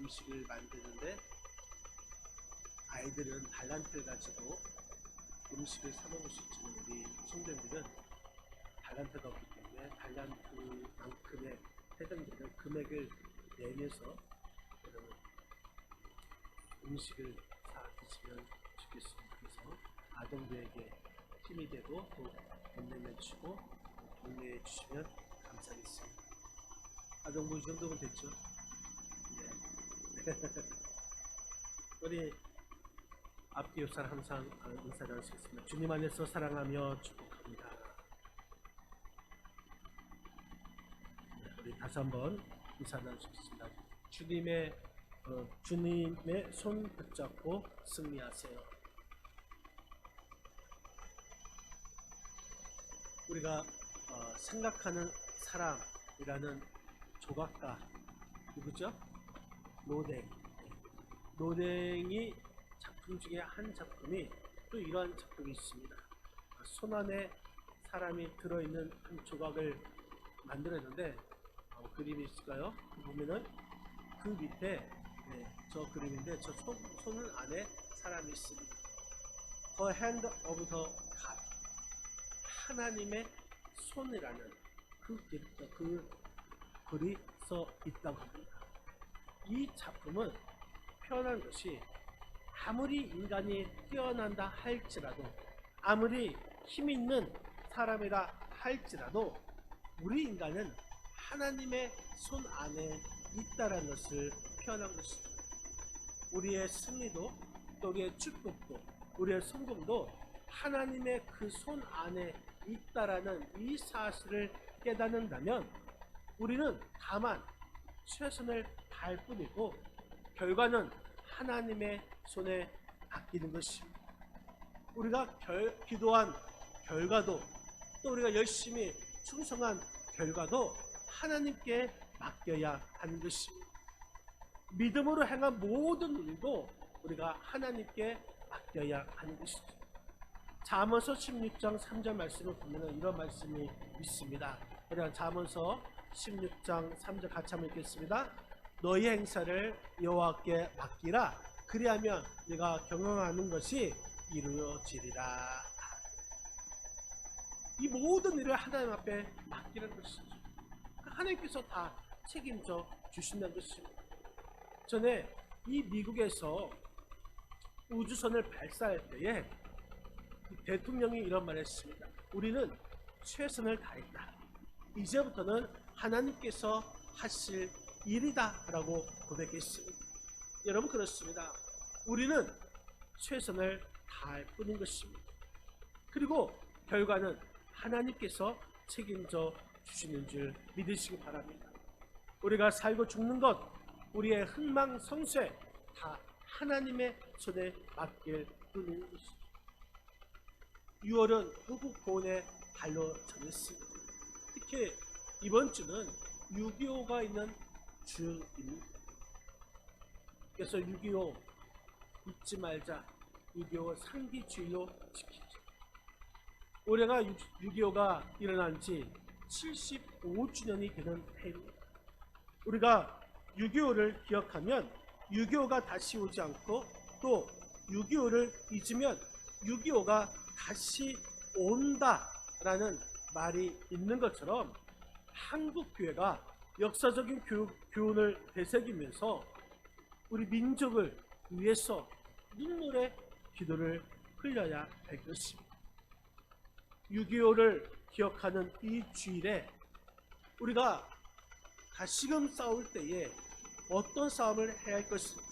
음식을 만드는데 아이들은 달란트를 가지고 음식을 사 먹을 수 있지만 우리 성도님들은 달란트가 없기 때문에 달란트만큼의 해당되는 금액을 내면서 여러분 음식을 사 드시면 좋겠습니다. 그래서 아동들에게 힘이 되고 또 돈 내주시고 동네해 주시면 감사하겠습니다. 아동부 이 정도면 됐죠? 네. 우리 앞뒤 옆 사람 항상 인사 나누시겠습니다. 주님 안에서 사랑하며 축복합니다. 네, 우리 다시 한번 인사 나누시겠습니다. 주님의 손 붙잡고 승리하세요. 우리가 생각하는 사람이라는 조각가 누구죠? 노댕이 작품 중에 한 작품이 또 이러한 작품이 있습니다. 손 안에 사람이 들어있는 한 조각을 만들었는데 그림이 있을까요? 보면은 그 밑에 저 그림인데 저 손 안에 사람이 있습니다. The hand of the God, 하나님의 손이라는 그 글이 써 있다고 합니다. 이 작품은 표현한 것이 아무리 인간이 뛰어난다 할지라도 아무리 힘 있는 사람이라 할지라도 우리 인간은 하나님의 손 안에 있다라는 것을 표현한 것입니다. 우리의 승리도 또 우리의 축복도 우리의 성공도 하나님의 그 손 안에 있다라는 이 사실을 깨닫는다면 우리는 다만 최선을 다할 뿐이고 결과는 하나님의 손에 맡기는 것입니다. 우리가 기도한 결과도 또 우리가 열심히 충성한 결과도 하나님께 맡겨야 하는 것입니다. 믿음으로 행한 모든 일도 우리가 하나님께 맡겨야 하는 것이죠. 잠언서 16장 3절 말씀을 보면 이런 말씀이 있습니다. 그냥 잠언서 16장 3절 같이 한번 읽겠습니다. 너희 행사를 여호와께 맡기라. 그리하면 네가 경영하는 것이 이루어지리라. 이 모든 일을 하나님 앞에 맡기는 것이죠. 하나님께서 다 책임져 주신다는 것입니다. 전에 이 미국에서 우주선을 발사할 때에 대통령이 이런 말을 했습니다. 우리는 최선을 다했다. 이제부터는 하나님께서 하실 일이다 라고 고백했습니다. 여러분 그렇습니다. 우리는 최선을 다할 뿐인 것입니다. 그리고 결과는 하나님께서 책임져 주시는 줄 믿으시기 바랍니다. 우리가 살고 죽는 것, 우리의 흥망성쇠 다 하나님의 손에 맡길 뿐인 것입니다. 6월은 후국 고온의 달로 정했습니다. 특히 이번 주는 6.25가 있는 주입니다. 그래서 6.25 잊지 말자, 6.25 상기주의로 지키자. 올해가 6.25가 일어난 지 75주년이 되는 해입니다. 우리가 6.25를 기억하면 6.25가 다시 오지 않고 또 6.25를 잊으면 6.25가 다시 온다라는 말이 있는 것처럼 한국교회가 역사적인 교훈을 되새기면서 우리 민족을 위해서 눈물의 기도를 흘려야 할 것입니다. 6.25를 기억하는 이 주일에 우리가 다시금 싸울 때에 어떤 싸움을 해야 할 것인가,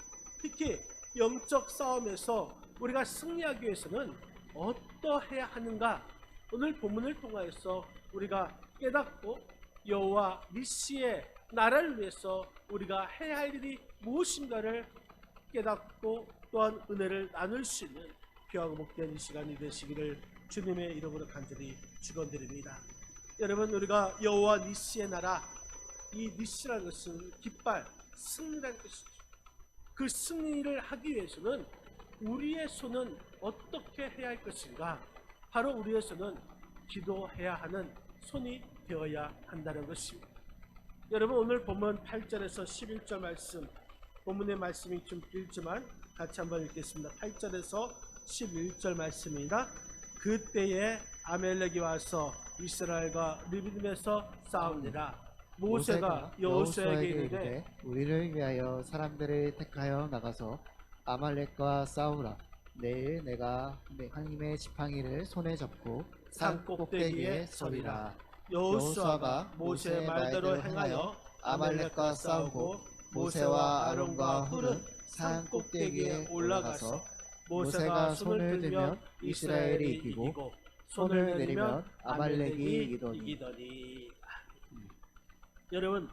특히 영적 싸움에서 우리가 승리하기 위해서는 어떠해야 하는가, 오늘 본문을 통하여서 우리가 깨닫고 여호와 니시의 나라를 위해서 우리가 해야 할 일이 무엇인가를 깨닫고 또한 은혜를 나눌 수 있는 귀하고 복된 이 시간이 되시기를 주님의 이름으로 간절히 축원드립니다. 여러분, 우리가 여호와 니시의 나라, 이 니시라는 것은 깃발, 승리라는 것이죠. 그 승리를 하기 위해서는 우리의 손은 어떻게 해야 할 것인가? 바로 우리의 손은 기도해야 하는 손이 되어야 한다는 것입니다. 여러분, 오늘 본문 8절에서 11절 말씀 본문의 말씀이 좀 길지만 같이 한번 읽겠습니다. 8절에서 11절 말씀입니다. 그때에 아멜렉이 와서 이스라엘과 르비딤에서 싸우니라. 모세가 여호수아에게 이르되 우리를 위하여 사람들을 택하여 나가서 아말렉과 싸우라. 내일 내가 하나님의 지팡이를 손에 잡고 산 꼭대기에 서리라. 여호수아가 모세의 말대로 행하여 아말렉과 싸우고 모세와 아론과 훌은 산 꼭대기에 올라가서 모세가 손을 들면 이스라엘이 이기고 손을 내리면 아말렉이 이기더니. 여러분,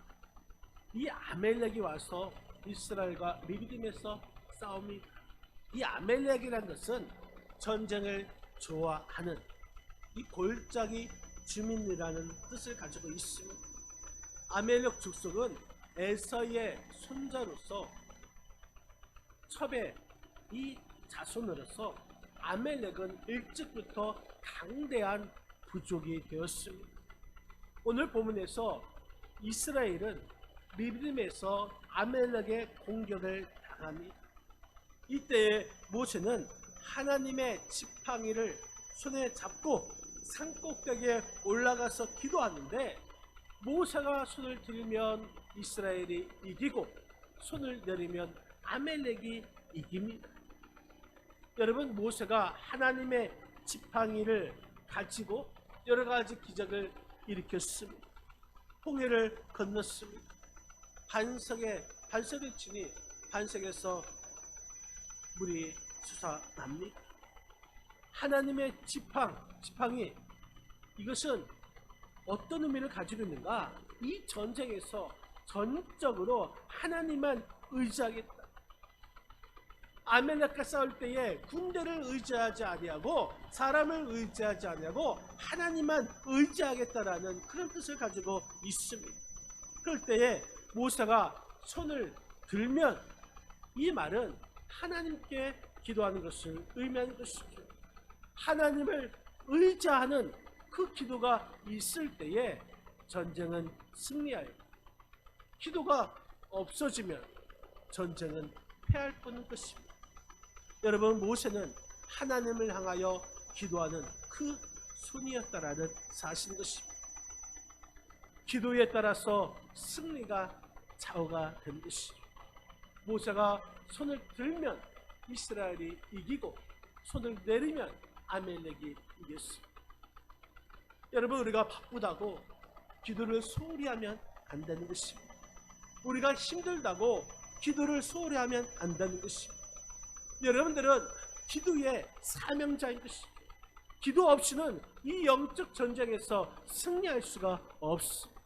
이 아멜렉이 와서 이스라엘과 르비딤에서 싸웁니다. 이 아멜렉이라는 것은 전쟁을 좋아하는 이 골짜기 주민이라는 뜻을 가지고 있습니다. 아멜렉 족속은 에서의 손자로서 첩의 이 자손으로서 아멜렉은 일찍부터 강대한 부족이 되었습니다. 오늘 본문에서 이스라엘은 르비딤에서 아멜렉의 공격을 당합니다. 이때에 모세는 하나님의 지팡이를 손에 잡고 산꼭대기에 올라가서 기도하는데, 모세가 손을 들면 이스라엘이 이기고 손을 내리면 아멜렉이 이깁니다. 여러분, 모세가 하나님의 지팡이를 가지고 여러 가지 기적을 일으켰습니다. 홍해를 건넜습니다. 반석을 치니 반석에서 물이 솟아납니다. 하나님의 지팡이, 이것은 어떤 의미를 가지고 있는가? 이 전쟁에서 전적으로 하나님만 의지하겠다. 아멜렉과 싸울 때에 군대를 의지하지 아니하고 사람을 의지하지 아니하고 하나님만 의지하겠다라는 그런 뜻을 가지고 있습니다. 그럴 때에 모세가 손을 들면 이 말은 하나님께 기도하는 것을 의미하는 것이죠. 하나님을 의지하는 그 기도가 있을 때에 전쟁은 승리하여, 기도가 없어지면 전쟁은 패할 뿐인 것입니다. 여러분, 모세는 하나님을 향하여 기도하는 그 손이었다라는 사실인 것입니다. 기도에 따라서 승리가 좌우가 된 것이죠. 모세가 손을 들면 이스라엘이 이기고 손을 내리면 아멜렉이 이겼습니다. 여러분, 우리가 바쁘다고 기도를 소홀히 하면 안 되는 것입니다. 우리가 힘들다고 기도를 소홀히 하면 안 되는 것입니다. 여러분들은 기도의 사명자인 것입니다. 기도 없이는 이 영적 전쟁에서 승리할 수가 없습니다.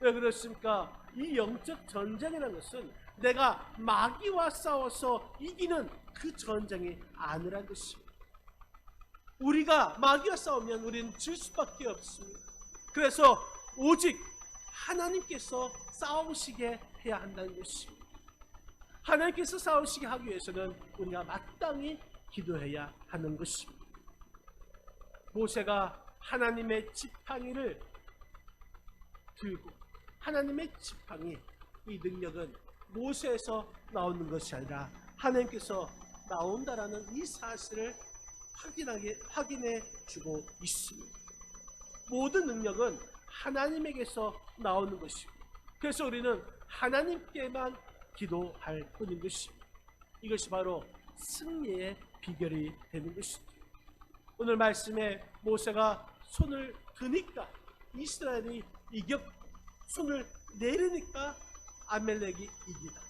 왜 그렇습니까? 이 영적 전쟁이라는 것은 내가 마귀와 싸워서 이기는 그 전쟁이 아니란 것입니다. 우리가 마귀와 싸우면 우리는 질 수밖에 없습니다. 그래서 오직 하나님께서 싸우시게 해야 한다는 것입니다. 하나님께서 싸우시게 하기 위해서는 우리가 마땅히 기도해야 하는 것입니다. 모세가 하나님의 지팡이를 들고, 하나님의 지팡이, 이 능력은 모세에서 나오는 것이 아니라 하나님께서 나온다라는 이 사실을 확인해 주고 있습니다. 모든 능력은 하나님에게서 나오는 것입니다. 그래서 우리는 하나님께만 기도할 뿐인 것입니다. 이것이 바로 승리의 비결이 되는 것입니다. 오늘 말씀에 모세가 손을 드니까 이스라엘이 이겼고, 손을 내리니까 아멜렉이 이기다.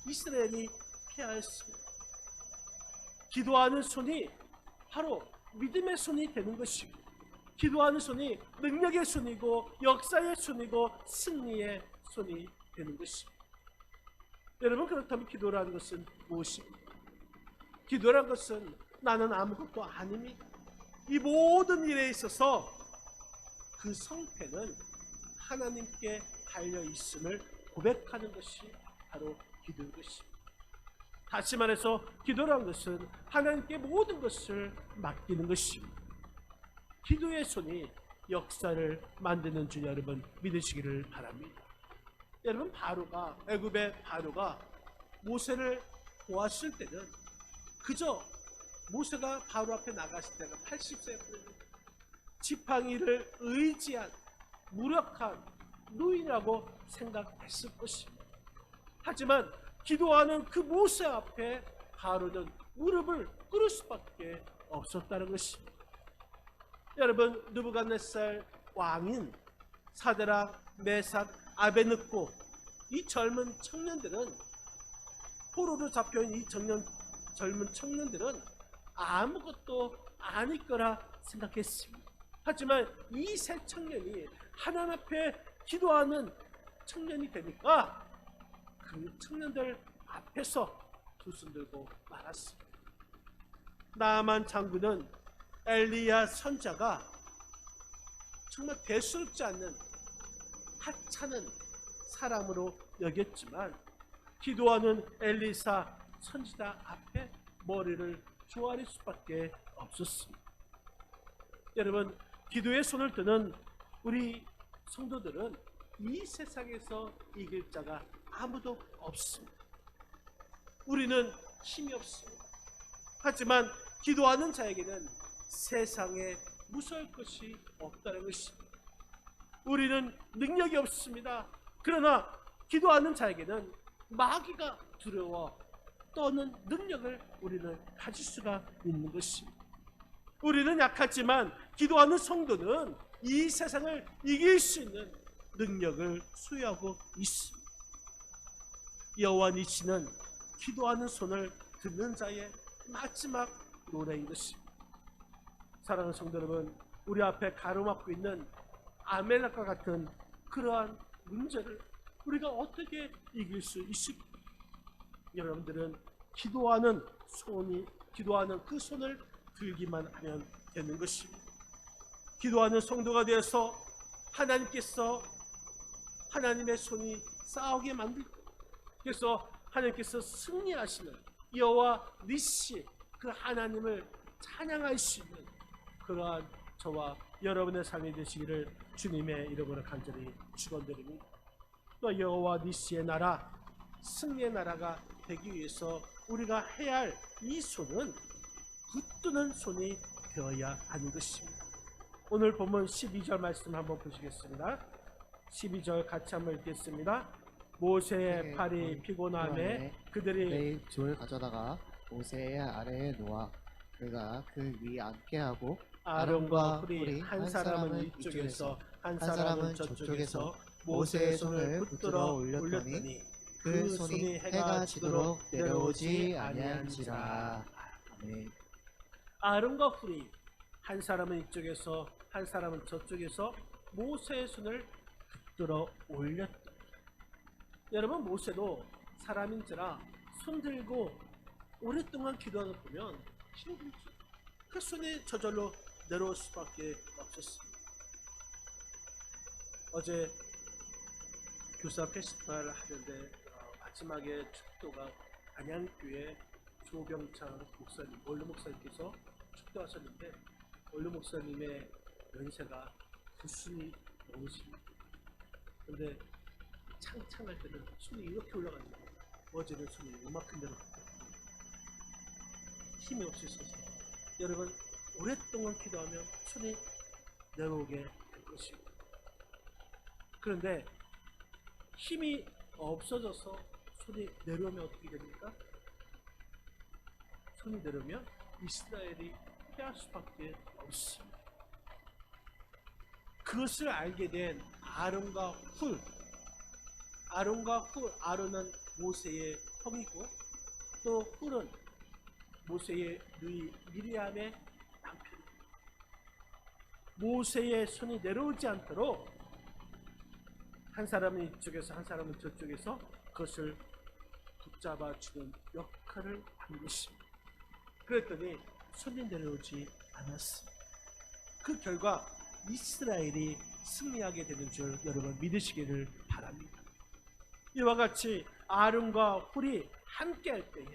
이스라엘이 패하였습니다. 기도하는 손이 바로 믿음의 손이 되는 것이고, 기도하는 손이 능력의 손이고 역사의 손이고 승리의 손이 되는 것입니다. 여러분, 그렇다면 기도라는 것은 무엇입니까? 기도라는 것은 나는 아무것도 아닙니다. 이 모든 일에 있어서 그 성패는 하나님께 달려있음을 고백하는 것이 바로 기도인 것입니다. 다시 말해서 기도라는 것은 하나님께 모든 것을 맡기는 것입니다. 기도의 손이 역사를 만드는 줄 여러분 믿으시기를 바랍니다. 여러분, 애굽의 바로가 모세를 보았을 때는 그저 모세가 바로 앞에 나갔을 때가 80세였거든요. 지팡이를 의지한 무력한 노인이라고 생각했을 것입니다. 하지만 기도하는 그 모세 앞에 바로는 무릎을 꿇을 수밖에 없었다는 것입니다. 여러분, 느부갓네살 왕인 사드락, 메삭, 아베느고, 이 젊은 청년들은, 포로로 잡혀있는 이 젊은 청년들은 아무것도 아닐 거라 생각했습니다. 하지만 이 세 청년이 하나님 앞에 기도하는 청년이 되니까 그 청년들 앞에서 두 손 들고 말았습니다. 나아만 장군은 엘리야 선자가 정말 대수롭지 않는 하찮은 사람으로 여겼지만 기도하는 엘리사 선지자 앞에 머리를 조아릴 수밖에 없었습니다. 여러분, 기도의 손을 드는 우리 성도들은 이 세상에서 이길 자가 아무도 없습니다. 우리는 힘이 없습니다. 하지만 기도하는 자에게는 세상에 무서울 것이 없다는 것입니다. 우리는 능력이 없습니다. 그러나 기도하는 자에게는 마귀가 두려워 떠는 능력을 우리는 가질 수가 있는 것입니다. 우리는 약하지만 기도하는 성도는 이 세상을 이길 수 있는 능력을 소유하고 있습니다. 여호와 니시는 기도하는 손을 듣는 자의 마지막 노래인 것입니다. 사랑하는 성도 여러분, 우리 앞에 가로막고 있는 아멜렉과 같은 그러한 문제를 우리가 어떻게 이길 수 있을까? 여러분들은 기도하는 그 손을 들기만 하면 되는 것입니다. 기도하는 성도가 되어서 하나님께서 하나님의 손이 싸우게 만들고, 그래서 하나님께서 승리하시는 여호와 니시, 그 하나님을 찬양할 수 있는 그러한 저와 여러분의 삶이 되시기를 주님의 이름으로 간절히 축원드립니다. 또 여호와 니시의 나라, 승리의 나라가 되기 위해서 우리가 해야 할 이 손은 붙드는 손이 되어야 하는 것입니다. 오늘 본문 12절 말씀 한번 보시겠습니다. 12절 같이 한번 읽겠습니다. 모세의 팔이 피곤함에 그들이 내 줄을 가져다가 모세의 아래에 놓아 그가 그 위에 앉게 하고 아론과 훌이 한 사람은 이쪽에서 한 사람은 저쪽에서 모세의 손을 붙들어 올렸더니 그 손이 해가 지도록 내려오지 아니한지라. 아멘. 아론과 훌이 한 사람은 이쪽에서 한 사람은 저쪽에서 모세의 손을 붙들어 올렸다. 여러분, 모세도 사람인지라 손 들고 오랫동안 기도하다 보면 힘들죠. 그 손이 저절로 내려올 수밖에 없었습니다. 어제 교사 페스티벌을 하는데 마지막에 축도가 안양교회 조병창 목사님, 원로 목사님께서 축도하셨는데, 원로 목사님의 연세가 9순이 넘으십니다. 그런데 창창할 때는 손이 이렇게 올라가는 거예요. 어제는 손이 이만큼 내려갔고 힘이 없이 있어서 여러분, 오랫동안 기도하면 손이 내려오게 될 것입니다. 그런데 힘이 없어져서 손이 내려오면 어떻게 됩니까? 손이 내려오면 이스라엘이 패할 수밖에 없습니다. 그것을 알게 된 아론과 훌, 아론은 모세의 형이고 또 훌은 모세의 누이 미리암의 남편입니다. 모세의 손이 내려오지 않도록 한 사람은 이쪽에서 한 사람은 저쪽에서 그것을 붙잡아 주는 역할을 한 것입니다. 그랬더니 손이 내려오지 않았습니다. 그 결과 이스라엘이 승리하게 되는 줄 여러분 믿으시기를 바랍니다. 이와 같이 아론과 훌이 함께 할 때에,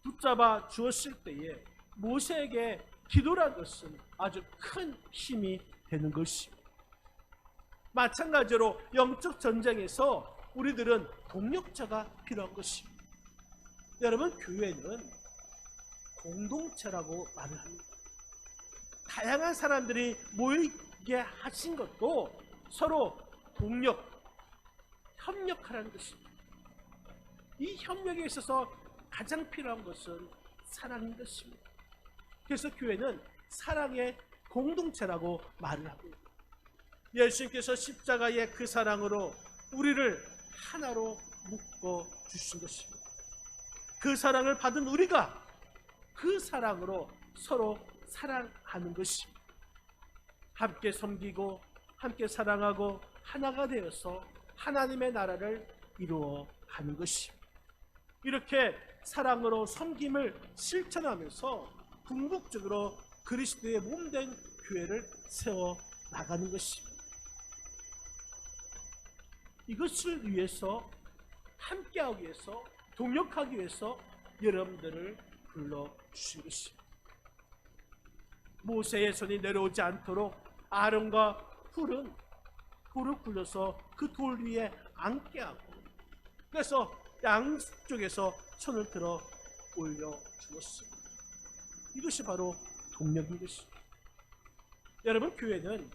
붙잡아 주었을 때에 모세에게 기도란 것은 아주 큰 힘이 되는 것입니다. 마찬가지로 영적 전쟁에서 우리들은 동력자가 필요한 것입니다. 여러분, 교회는 공동체라고 말을 합니다. 다양한 사람들이 모이게 하신 것도 서로 동력, 협력하라는 것입니다. 이 협력에 있어서 가장 필요한 것은 사랑인 것입니다. 그래서 교회는 사랑의 공동체라고 말을 합니다. 예수님께서 십자가의 그 사랑으로 우리를 하나로 묶어 주신 것입니다. 그 사랑을 받은 우리가 그 사랑으로 서로 사랑하는 것입니다. 함께 섬기고 함께 사랑하고 하나가 되어서 하나님의 나라를 이루어 가는 것입니다. 이렇게 사랑으로 섬김을 실천하면서 궁극적으로 그리스도의 몸된 교회를 세워 나가는 것입니다. 이것을 위해서, 함께하기 위해서, 동력하기 위해서 여러분들을 불러주신 것입니다. 모세의 손이 내려오지 않도록 아론과 훌은 돌을 굴려서 그 돌 위에 앉게 하고, 그래서 양쪽에서 손을 들어 올려 주었습니다. 이것이 바로 동력인 것입니다. 여러분, 교회는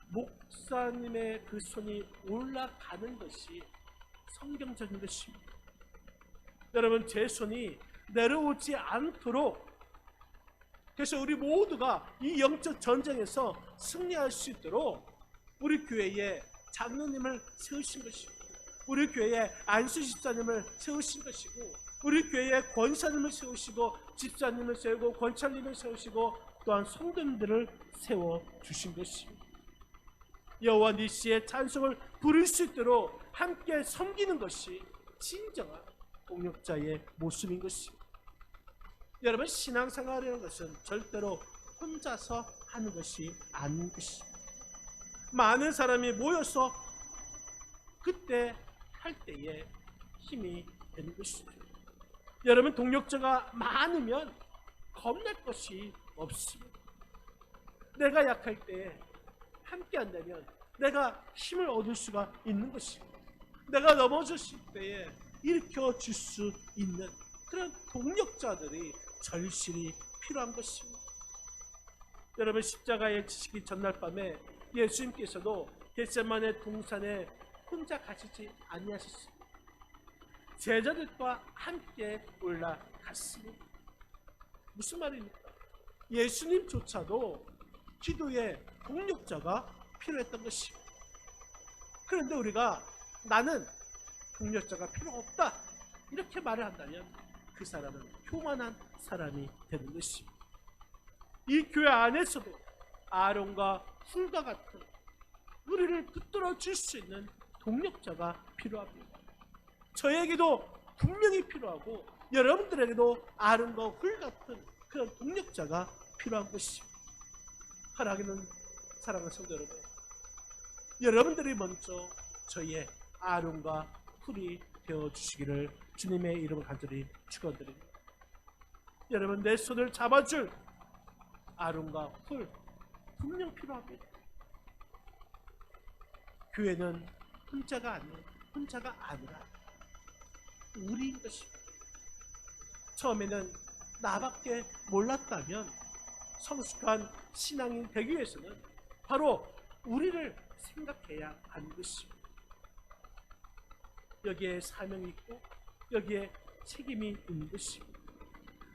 목사님의 그 손이 올라가는 것이 성경적인 것입니다. 여러분, 제 손이 내려오지 않도록, 그래서 우리 모두가 이 영적 전쟁에서 승리할 수 있도록 우리 교회에 장로님을 세우신 것입니다. 우리 교회에 안수 집사님을 세우신 것이고, 우리 교회에 권사님을 세우시고, 집사님을 세우고, 권찰님을 세우시고, 또한 성도님들을 세워주신 것입니다. 여호와 니시의 찬송을 부를 수 있도록 함께 섬기는 것이 진정한 동력자의 모습인 것입니다. 여러분, 신앙생활이라는 것은 절대로 혼자서 하는 것이 아닌 것입니다. 많은 사람이 모여서 그때 할 때에 힘이 되는 것입니다. 여러분, 동력자가 많으면 겁날 것이 없습니다. 내가 약할 때 함께 한다면 내가 힘을 얻을 수가 있는 것입니다. 내가 넘어졌을 때에 일으켜 줄 수 있는 그런 동력자들이 절실히 필요한 것입니다. 여러분, 십자가에 지시기 전날 밤에 예수님께서도 겟세마네 동산에 혼자 가시지 아니하셨습니다. 제자들과 함께 올라갔습니다. 무슨 말입니까? 예수님조차도 기도에 동력자가 필요했던 것입니다. 그런데 우리가 나는 동력자가 필요 없다 이렇게 말을 한다면 그 사람은 교만한 사람이 되는 것입니다. 이 교회 안에서도 아론과 훌과 같은 우리를 붙들어 줄 수 있는 동력자가 필요합니다. 저에게도 분명히 필요하고 여러분들에게도 아론과 훌 같은 그런 동력자가 필요한 것입니다. 하나님은 사랑하는 성도 여러분, 여러분들이 먼저 저희의 아론과 훌이 되어주시기를 주님의 이름으로 간절히 축원드립니다. 여러분, 내 손을 잡아줄 아론과 훌 분명 필요합니다. 교회는 혼자가 아니라 우리인 것입니다. 처음에는 나밖에 몰랐다면 성숙한 신앙인 되기 위해서는 바로 우리를 생각해야 하는 것입니다. 여기에 사명이 있고 여기에 책임이 있는 것입니다.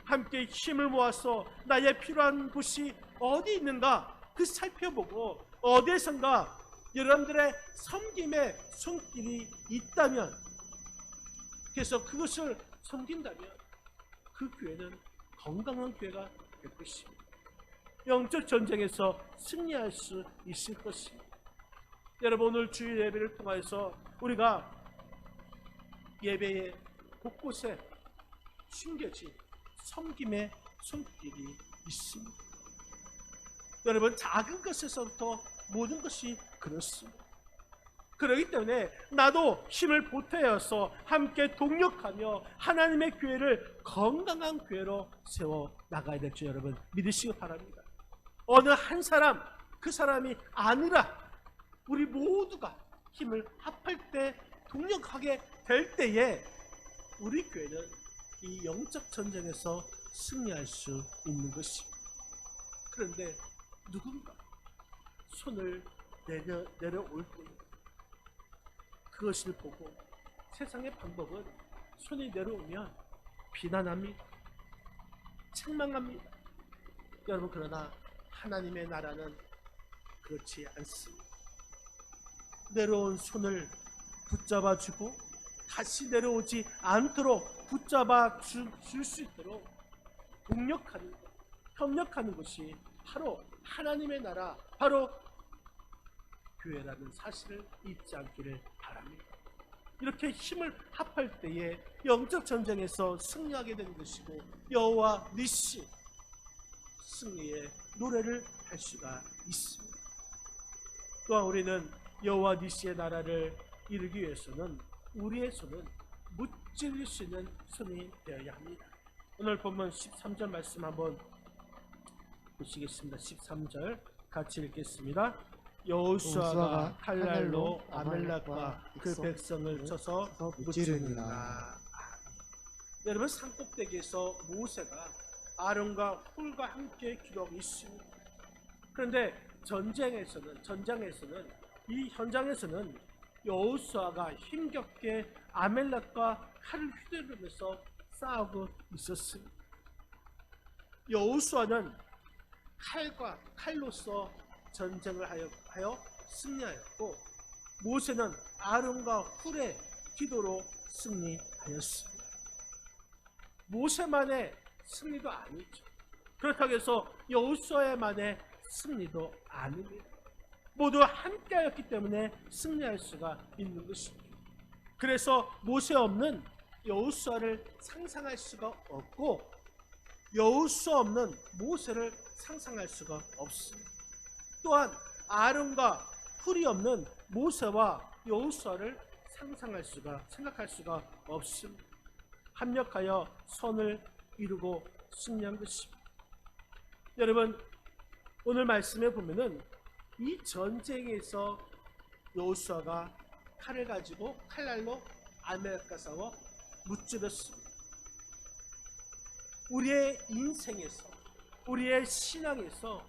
함께 힘을 모아서 나의 필요한 곳이 어디 있는가 그 살펴보고 어디에선가 여러분들의 섬김의 손길이 있다면, 그래서 그것을 섬긴다면 그 교회는 건강한 교회가 될 것입니다. 영적 전쟁에서 승리할 수 있을 것입니다. 여러분, 오늘 주일 예배를 통해서 우리가 예배의 곳곳에 숨겨진 섬김의 손길이 있습니다. 여러분, 작은 것에서부터 모든 것이 그렇습니다. 그렇기 때문에 나도 힘을 보태어서 함께 동력하며 하나님의 교회를 건강한 교회로 세워 나가야 될 줄 여러분 믿으시기 바랍니다. 어느 한 사람, 그 사람이 아니라 우리 모두가 힘을 합할 때 동력하게 될 때에 우리 교회는 이 영적 전쟁에서 승리할 수 있는 것입니다. 그런데 누군가 손을 내려올 때 그것을 보고 세상의 방법은 손이 내려오면 비난합니다. 책망합니다. 여러분, 그러나 하나님의 나라는 그렇지 않습니다. 내려온 손을 붙잡아주고 다시 내려오지 않도록 붙잡아 줄 수 있도록 동력하는 것, 협력하는 것이 바로 하나님의 나라, 바로 교회라는 사실을 잊지 않기를 바랍니다. 이렇게 힘을 합할 때에 영적 전쟁에서 승리하게 되는 것이고 여호와 니시 승리의 노래를 할 수가 있습니다. 또한 우리는 여호와 니시의 나라를 이루기 위해서는 우리의 손은 무찔릴 수 있는 손이 되어야 합니다. 오늘 본문 13절 말씀 한번 보시겠습니다. 13절 같이 읽겠습니다. 여호수아가 칼날로 아멜렉과 그 백성을 쳐서 무찌르니라. 여러분, 산꼭대기에서 모세가 아론과 훌과 함께 기도하고 있습니다. 그런데 전장에서는 이 현장에서는 여호수아가 힘겹게 아멜렉과 칼을 휘두르면서 싸우고 있었습니다. 여호수아는 칼로서 전쟁을 하여 승리하였고 모세는 아론과 훌의 기도로 승리하였습니다. 모세만의 승리도 아니죠. 그렇다고 해서 여호수아만의 승리도 아닙니다. 모두 함께하였기 때문에 승리할 수가 있는 것입니다. 그래서 모세 없는 여호수아를 상상할 수가 없고 여호수아 없는 모세를 상상할 수가 없습니다. 또한 아론과 훌이 없는 모세와 여호수아를 생각할 수가 없습니다. 합력하여 선을 이루고 승리한 것입니다. 여러분, 오늘 말씀에 보면은 이 전쟁에서 여호수아가 칼을 가지고 칼날로 아멜렉과 싸워 무찌렀습니다. 우리의 인생에서, 우리의 신앙에서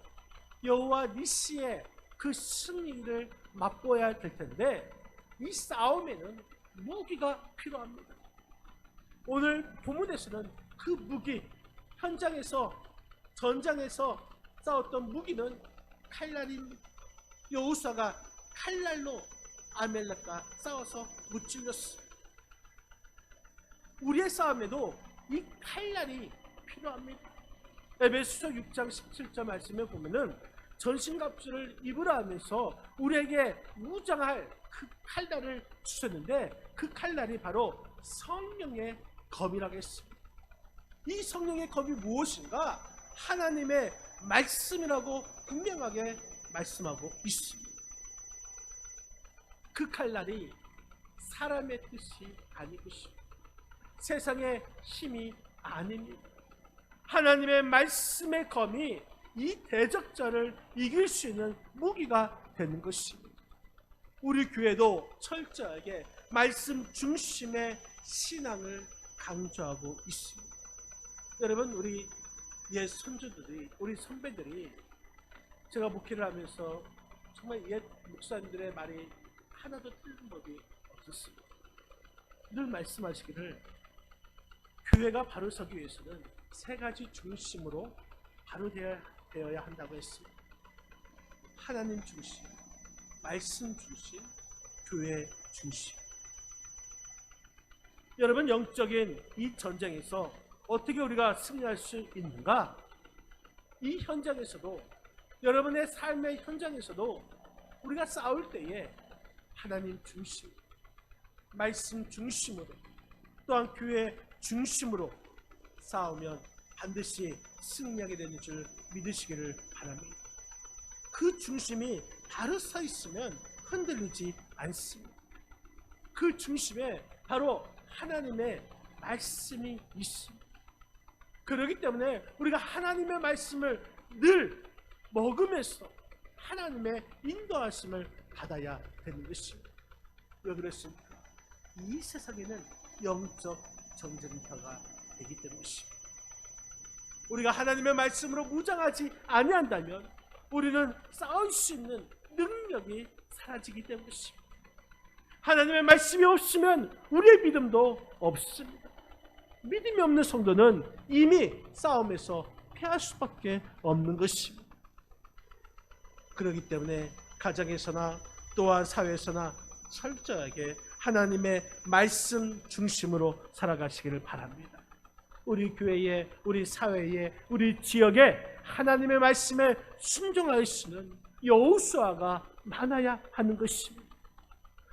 여호와 니시의 그 승리를 맛보아야 될 텐데 이 싸움에는 무기가 필요합니다. 오늘 본문에서는 그 무기, 전장에서 싸웠던 무기는 칼날입니다. 여호수아가 칼날로 아멜렉과 싸워서 무찔렀습니다. 우리의 싸움에도 이 칼날이 필요합니다. 에베소서 6장 17절 말씀에 보면은 전신갑주를 입으라 하면서 우리에게 무장할 그 칼날을 주셨는데 그 칼날이 바로 성령의 검이라고 했습니다. 이 성령의 검이 무엇인가? 하나님의 말씀이라고 분명하게 말씀하고 있습니다. 그 칼날이 사람의 뜻이 아니것입니다. 세상의 힘이 아닙니다. 하나님의 말씀의 검이 이 대적자를 이길 수 있는 무기가 되는 것입니다. 우리 교회도 철저하게 말씀 중심의 신앙을 강조하고 있습니다. 여러분, 우리 옛 선조들이, 우리 선배들이 제가 목회를 하면서 정말 옛 목사님들의 말이 하나도 틀린 법이 없었습니다. 늘 말씀하시기를 교회가 바로 서기 위해서는 세 가지 중심으로 바로 되어야 한다고 했습니다. 하나님 중심, 말씀 중심, 교회 중심. 여러분, 영적인 이 전쟁에서 어떻게 우리가 승리할 수 있는가? 이 현장에서도, 여러분의 삶의 현장에서도 우리가 싸울 때에 하나님 중심, 말씀 중심으로, 또한 교회 중심으로 싸우면 반드시 승리하게 되는 줄 믿으시기를 바랍니다. 그 중심이 바로 서 있으면 흔들리지 않습니다. 그 중심에 바로 하나님의 말씀이 있습니다. 그렇기 때문에 우리가 하나님의 말씀을 늘 먹으면서 하나님의 인도하심을 받아야 되는 것입니다. 왜 그렇습니까? 이 세상에는 영적 전쟁터가 되기 때문입니다. 우리가 하나님의 말씀으로 무장하지 아니한다면 우리는 싸울 수 있는 능력이 사라지기 때문입니다. 하나님의 말씀이 없으면 우리의 믿음도 없습니다. 믿음이 없는 성도는 이미 싸움에서 패할 수밖에 없는 것입니다. 그렇기 때문에 가정에서나 또한 사회에서나 철저하게 하나님의 말씀 중심으로 살아가시기를 바랍니다. 우리 교회에, 우리 사회에, 우리 지역에 하나님의 말씀에 순종할 수 있는 여호수아가 많아야 하는 것입니다.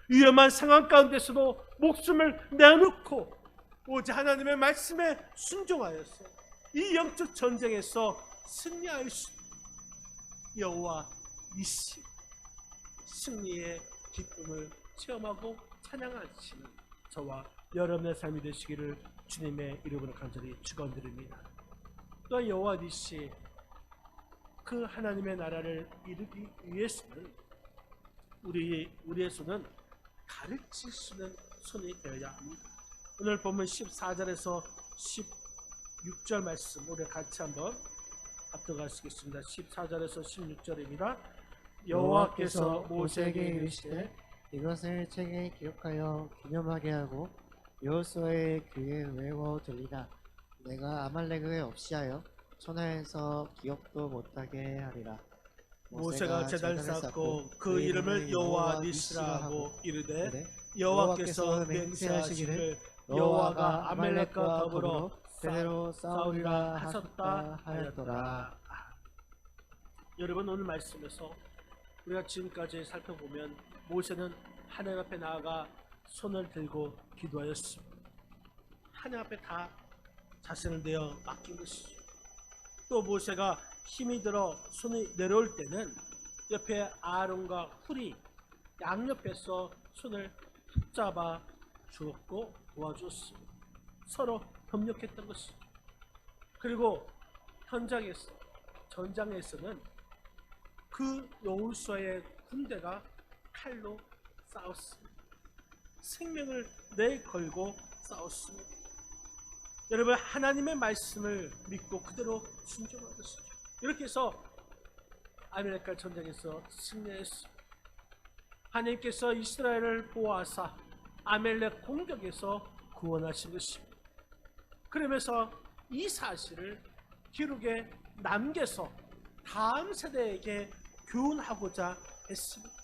위험한 상황 가운데서도 목숨을 내놓고 오직 하나님의 말씀에 순종하여서 이 영적 전쟁에서 승리할 수 있는 여호와 니시, 승리의 기쁨을 체험하고 찬양하시는 저와 여러분의 삶이 되시기를 주님의 이름으로 간절히 축원드립니다. 또한 여호와 니시, 그 하나님의 나라를 이루기 위해서는 우리의 손은 가르칠 수 있는 손이 되어야 합니다. 오늘 본문 14절에서 16절 말씀 우리 같이 한번 합독하시겠습니다. 14절에서 16절입니다. 여호와께서 모세에게 이르시되 이것을 책에 기록하여 기념하게 하고 여호수아의 귀에 외워 들리라. 내가 아말렉을 없이하여 천하에서 기억도 못하게 하리라. 모세가 제단을 쌓고 그 이름을 여호와 니시라 하고 이르되 여호와께서 맹세하시기를 여호와가 아말렉과 더불어 그대로 싸우리라 하셨다 하였더라. 여러분, 오늘 말씀에서 우리가 지금까지 살펴보면 모세는 하나님 앞에 나아가 손을 들고 기도하였습니다. 하나님 앞에 다 자신을 내어 맡긴 것이죠. 또 모세가 힘이 들어 손이 내려올 때는 옆에 아론과 훌이 양옆에서 손을 붙잡아 주었고 도와주었습니다. 서로 협력했던 것이죠. 그리고 전장에서는 그 여호수아의 군대가 칼로 싸웠습니다. 생명을 내걸고 싸웠습니다. 여러분, 하나님의 말씀을 믿고 그대로 순종한 것이죠. 이렇게 해서 아말렉과 전쟁에서 승리했습니다. 하나님께서 이스라엘을 보호하사 아말렉 공격에서 구원하신 것입니다. 그러면서 이 사실을 기록에 남겨서 다음 세대에게 교훈하고자 했습니다.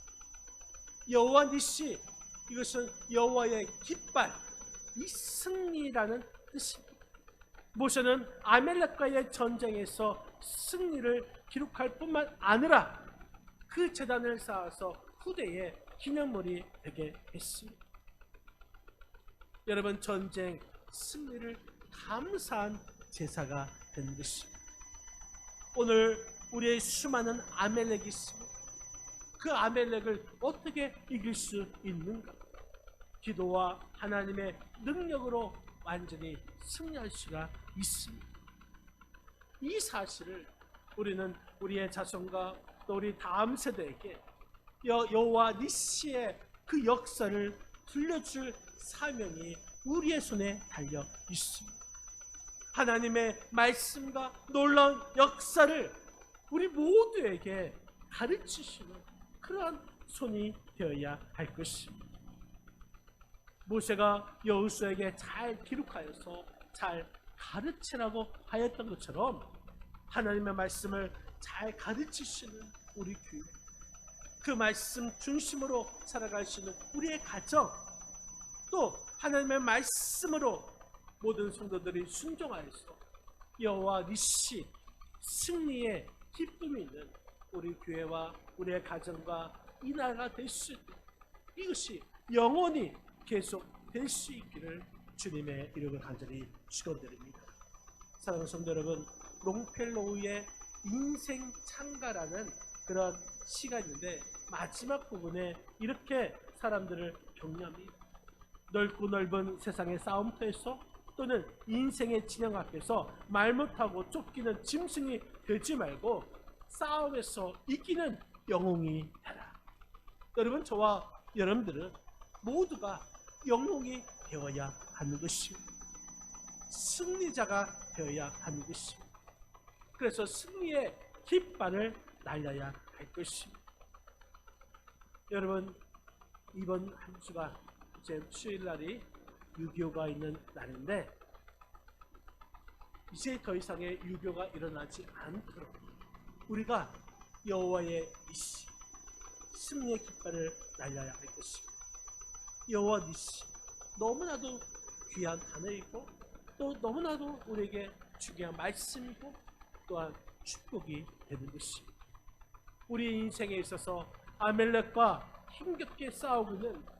여호와 니시, 이것은 여호와의 깃발, 이 승리라는 뜻입니다. 모세는 아말렉과의 전쟁에서 승리를 기록할 뿐만 아니라 그 제단을 쌓아서 후대에 기념물이 되게 했습니다. 여러분, 전쟁 승리를 감사한 제사가 된 것입니다. 오늘 우리의 수많은 아말렉이 있습니다. 그 아말렉을 어떻게 이길 수 있는가? 기도와 하나님의 능력으로 완전히 승리할 수가 있습니다. 이 사실을 우리는 우리의 자손과 또 우리 다음 세대에게 여호와 니시의 그 역사를 들려줄 사명이 우리의 손에 달려 있습니다. 하나님의 말씀과 놀라운 역사를 우리 모두에게 가르치시는 그러한 손이 되어야 할 것입니다. 모세가 여호수아에게 잘 기록하여서 잘 가르치라고 하였던 것처럼 하나님의 말씀을 잘 가르치시는 우리 교회, 그 말씀 중심으로 살아갈 수 있는 우리의 가정, 또 하나님의 말씀으로 모든 성도들이 순종하여서 여호와 니시, 승리의 기쁨이 있는 우리 교회와 우리의 가정과 이 나라가 될 수 있는, 이것이 영원히 계속 될 수 있기를 주님의 이름을 간절히 축원드립니다. 사랑하는 성도 여러분, 롱펠로우의 인생 창가라는 그런 시간인데 마지막 부분에 이렇게 사람들을 격려합니다. 넓고 넓은 세상의 싸움터에서 또는 인생의 진영 앞에서 말 못하고 쫓기는 짐승이 되지 말고 싸움에서 이기는 영웅이 되라. 여러분, 저와 여러분들은 모두가 영웅이 되어야 하는 것입니다. 승리자가 되어야 하는 것입니다. 그래서 승리의 깃발을 날려야 할 것입니다. 여러분, 이번 한 주가 이제 수요일날이 6.25가 있는 날인데 이제 더 이상의 유교가 일어나지 않도록 우리가 여호와의 니시 승리의 깃발을 날려야 할 것입니다. 여호와 니시 너무나도 귀한 단어이고 또 너무나도 우리에게 중요한 말씀이고 또한 축복이 되는 것입니다. 우리 인생에 있어서 아멜렉과 힘겹게 싸우고 있는